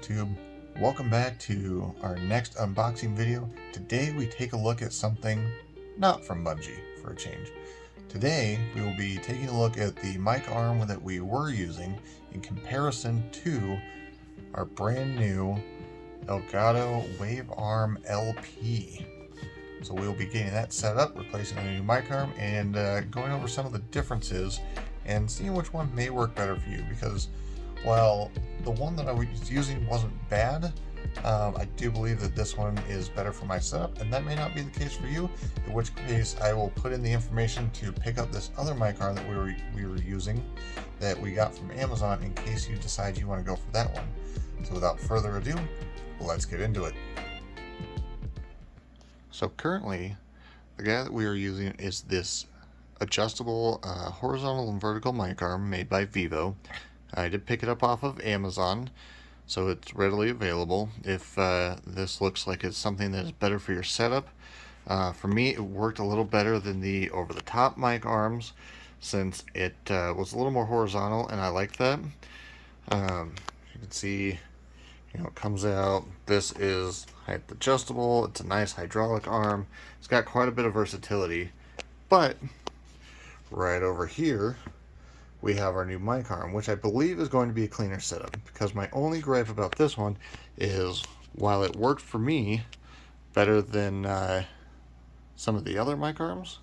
YouTube. Welcome back to our next unboxing video. Today we take a look at something not from Bungie for a change. Today we will be taking a look at the mic arm that we were using in comparison to our brand new Elgato Wave Arm LP. So we'll be getting that set up, replacing the new mic arm, and going over some of the differences and seeing which one may work better for you, because while the one that I was using wasn't bad, I do believe that this one is better for my setup, and that may not be the case for you, in which case I will put in the information to pick up this other mic arm that we were using that we got from Amazon, in case you decide you want to go for that one. So without further ado, let's get into it. So currently, the guy that we are using is this adjustable horizontal and vertical mic arm made by Vivo. I did pick it up off of Amazon, so it's readily available. If this looks like it's something that is better for your setup, for me it worked a little better than the over-the-top mic arms, since it was a little more horizontal, and I like that. You can see, it comes out. This is height adjustable. It's a nice hydraulic arm. It's got quite a bit of versatility. But right over here, we have our new mic arm, which I believe is going to be a cleaner setup, because my only gripe about this one is, while it worked for me better than some of the other mic arms,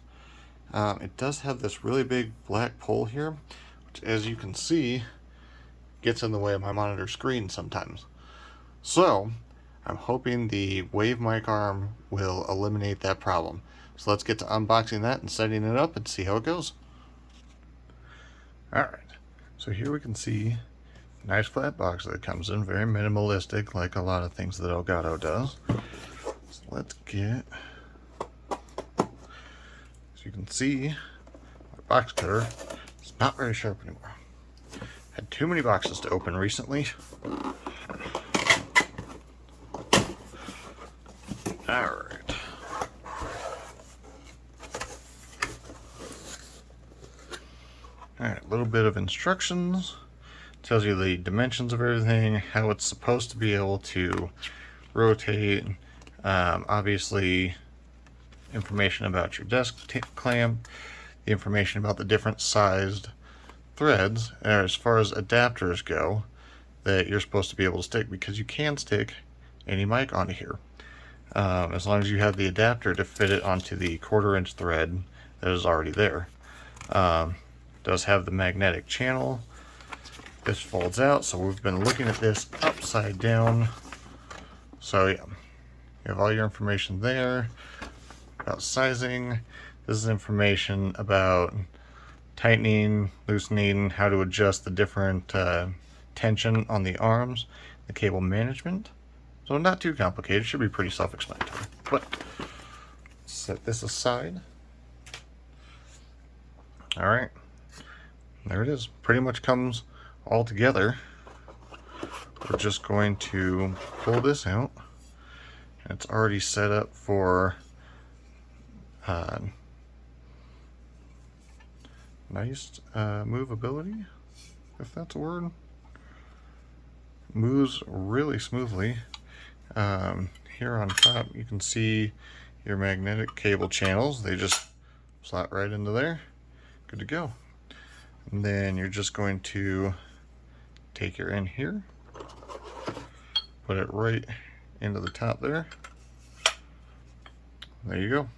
it does have this really big black pole here, which, as you can see, gets in the way of my monitor screen sometimes. So I'm hoping the Wave mic arm will eliminate that problem. So let's get to unboxing that and setting it up and see how it goes. Alright, so here we can see a nice flat box that it comes in, very minimalistic, like a lot of things that Elgato does. So let's get, as you can see, my box cutter is not very sharp anymore. Had too many boxes to open recently. Alright. Alright, a little bit of instructions. Tells you the dimensions of everything, how it's supposed to be able to rotate. Obviously, information about your desk clamp, the information about the different sized threads, as far as adapters go, that you're supposed to be able to stick, because you can stick any mic onto here. As long as you have the adapter to fit it onto the 1/4 inch thread that is already there. Does have the magnetic channel. This folds out, so we've been looking at this upside down. So yeah, you have all your information there about sizing. This is information about tightening, loosening, how to adjust the different tension on the arms, the cable management. So not too complicated, should be pretty self-explanatory. But set this aside. Alright, there it is. Pretty much comes all together. We're just going to pull this out. It's already set up for nice movability, if that's a word. Moves really smoothly. Here on top you can see your magnetic cable channels. They just slot right into there. Good to go. And then you're just going to take your end here, put it right into the top there. There you go.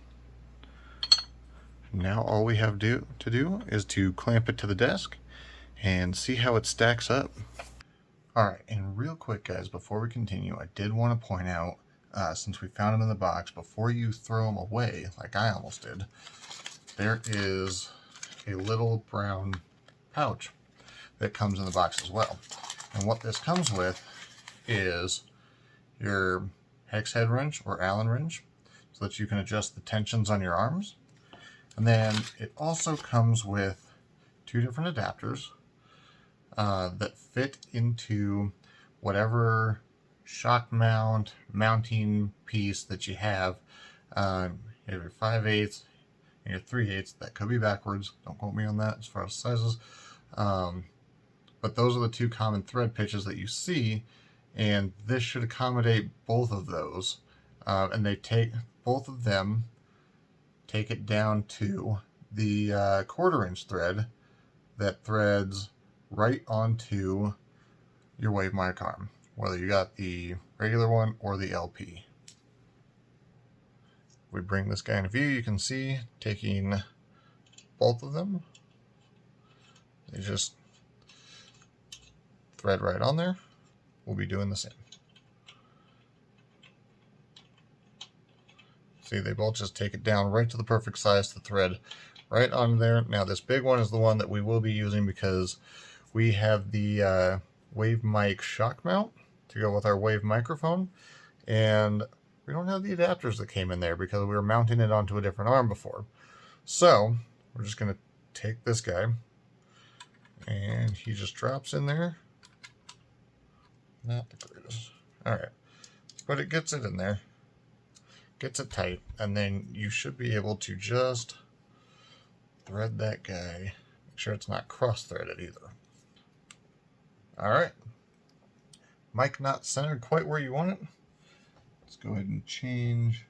Now all we have to do is to clamp it to the desk and see how it stacks up. Alright, and real quick guys, before we continue, I did want to point out, since we found them in the box, before you throw them away, like I almost did, there is a little brown pouch that comes in the box as well. And what this comes with is your hex head wrench or Allen wrench, so that you can adjust the tensions on your arms. And then it also comes with 2 different adapters that fit into whatever shock mounting piece that you have. You have your 5/8 and your 3/8. That could be backwards, don't quote me on that as far as sizes. But those are the 2 common thread pitches that you see and this should accommodate both of those. And they take both of them, take it down to the 1/4 inch thread that threads right onto your wave mic arm, whether you got the regular one or the LP. We bring this guy in view, you can see taking both of them, they just thread right on there. We'll be doing the same. See, they both just take it down right to the perfect size to thread right on there. Now this big one is the one that we will be using because we have the wave mic shock mount to go with our wave microphone, and we don't have the adapters that came in there because we were mounting it onto a different arm before. So we're just going to take this guy, and he just drops in there. Not the greatest. Alright, but it gets it in there, gets it tight, and then you should be able to just thread that guy. Make sure it's not cross-threaded either. Alright, mic not centered quite where you want it. Let's go ahead and change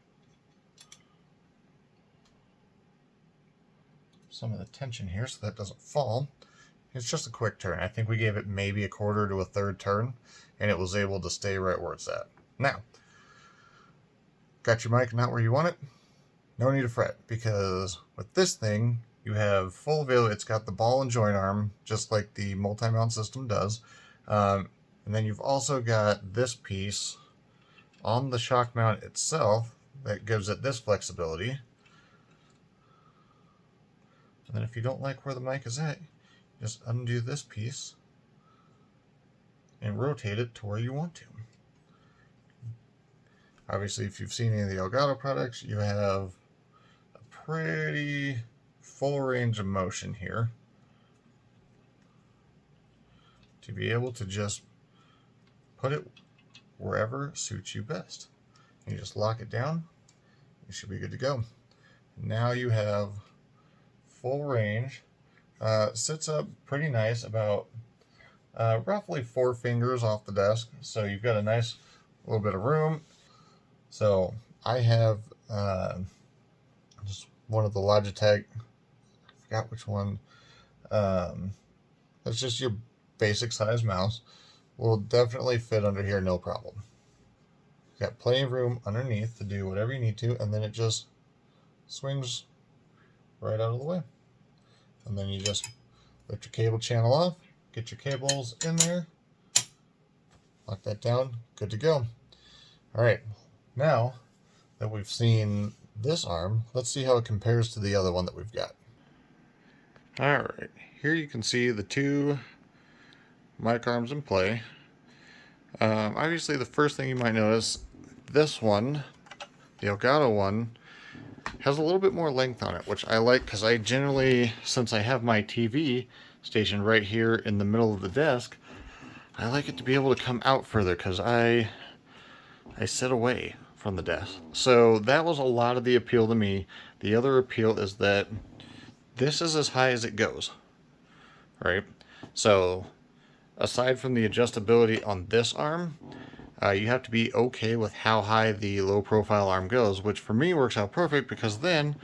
some of the tension here so that doesn't fall. It's just a quick turn. I think we gave it maybe a 1/4 to a 1/3 turn, and it was able to stay right where it's at. Now, got your mic not where you want it? No need to fret, because with this thing, you have full availability. It's got the ball and joint arm, just like the multi-mount system does. And then you've also got this piece on the shock mount itself that gives it this flexibility. And then if you don't like where the mic is at, just undo this piece and rotate it to where you want to. Obviously, if you've seen any of the Elgato products, you have a pretty full range of motion here to be able to just put it wherever suits you best. You just lock it down, you should be good to go. Now you have full range. Sits up pretty nice, about roughly 4 fingers off the desk, so you've got a nice little bit of room. So I have just one of the Logitech, I forgot which one, it's just your basic size mouse, will definitely fit under here no problem. You've got plenty of room underneath to do whatever you need to, and then it just swings right out of the way. And then you just lift your cable channel off, get your cables in there, lock that down, good to go. Alright, now that we've seen this arm, let's see how it compares to the other one that we've got. Alright, here you can see the two mic arms in play. Obviously the first thing you might notice, this one, the Elgato one, has a little bit more length on it, which I like because I generally, since I have my TV stationed right here in the middle of the desk, I like it to be able to come out further because I sit away from the desk. So that was a lot of the appeal to me. The other appeal is that this is as high as it goes, right? So aside from the adjustability on this arm, you have to be okay with how high the low profile arm goes, which for me works out perfect because then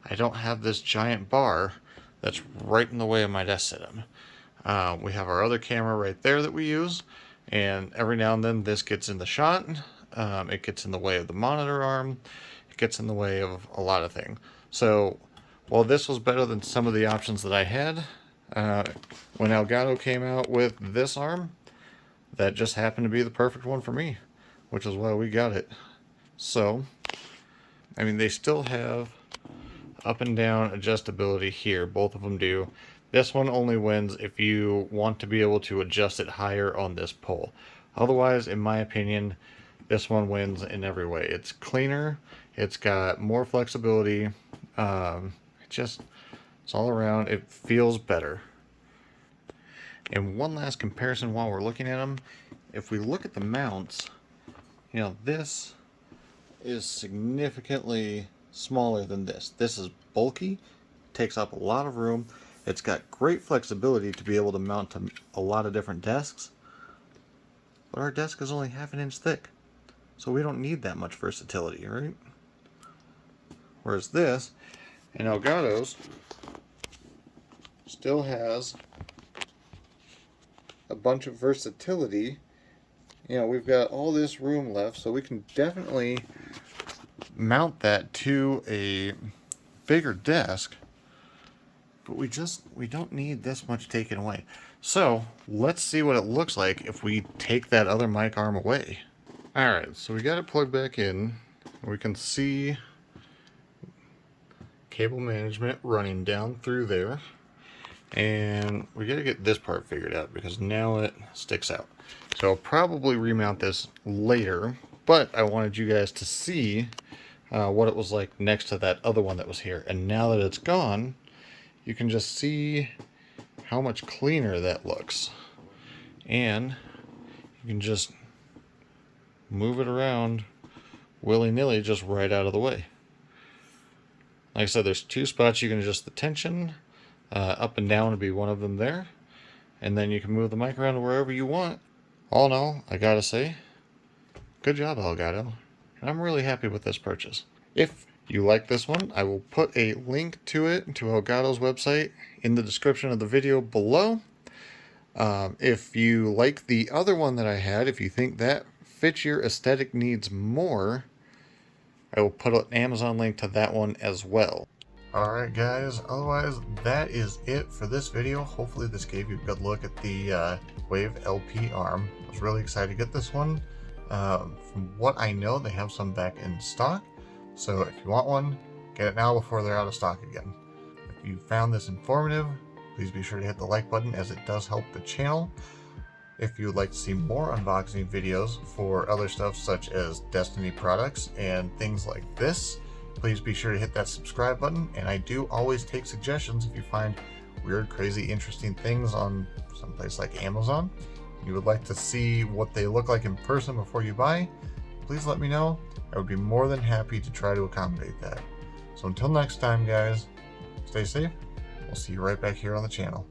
I don't have this giant bar that's right in the way of my desk setup. We have our other camera right there that we use, and every now and then this gets in the shot. It gets in the way of the monitor arm. It gets in the way of a lot of things. So while this was better than some of the options that I had, when Elgato came out with this arm, that just happened to be the perfect one for me, which is why we got it. So, I mean, they still have up and down adjustability here. Both of them do. This one only wins if you want to be able to adjust it higher on this pole. Otherwise, in my opinion, this one wins in every way. It's cleaner. It's got more flexibility. It's all around. It feels better. And one last comparison while we're looking at them. If we look at the mounts, you know, this is significantly smaller than this. This is bulky, takes up a lot of room. It's got great flexibility to be able to mount to a lot of different desks. but our desk is only half an inch thick, so we don't need that much versatility, right? Whereas this, and Elgato's, still has a bunch of versatility. You know, we've got all this room left, so we can definitely mount that to a bigger desk, but we don't need this much taken away. So let's see what it looks like if we take that other mic arm away. Alright, so we got it plugged back in. We can see cable management running down through there. And we gotta get this part figured out because now it sticks out. So I'll probably remount this later, but I wanted you guys to see what it was like next to that other one that was here. And now that it's gone, you can just see how much cleaner that looks. And you can just move it around willy-nilly just right out of the way. Like I said, there's two spots you can adjust the tension. Up and down would be one of them there. And then you can move the mic around to wherever you want. All in all, I gotta say, good job, Elgato. And I'm really happy with this purchase. If you like this one, I will put a link to it, to Elgato's website, in the description of the video below. If you like the other one that I had, if you think that fits your aesthetic needs more, I will put an Amazon link to that one as well. Alright guys, otherwise that is it for this video. Hopefully this gave you a good look at the Wave LP arm. I was really excited to get this one. From what I know, they have some back in stock. So if you want one, get it now before they're out of stock again. If you found this informative, please be sure to hit the like button as it does help the channel. If you would like to see more unboxing videos for other stuff such as Destiny products and things like this, please be sure to hit that subscribe button. And I do always take suggestions if you find weird, crazy, interesting things on someplace like Amazon. You would like to see what they look like in person before you buy, please let me know. I would be more than happy to try to accommodate that. So until next time guys, stay safe. We'll see you right back here on the channel.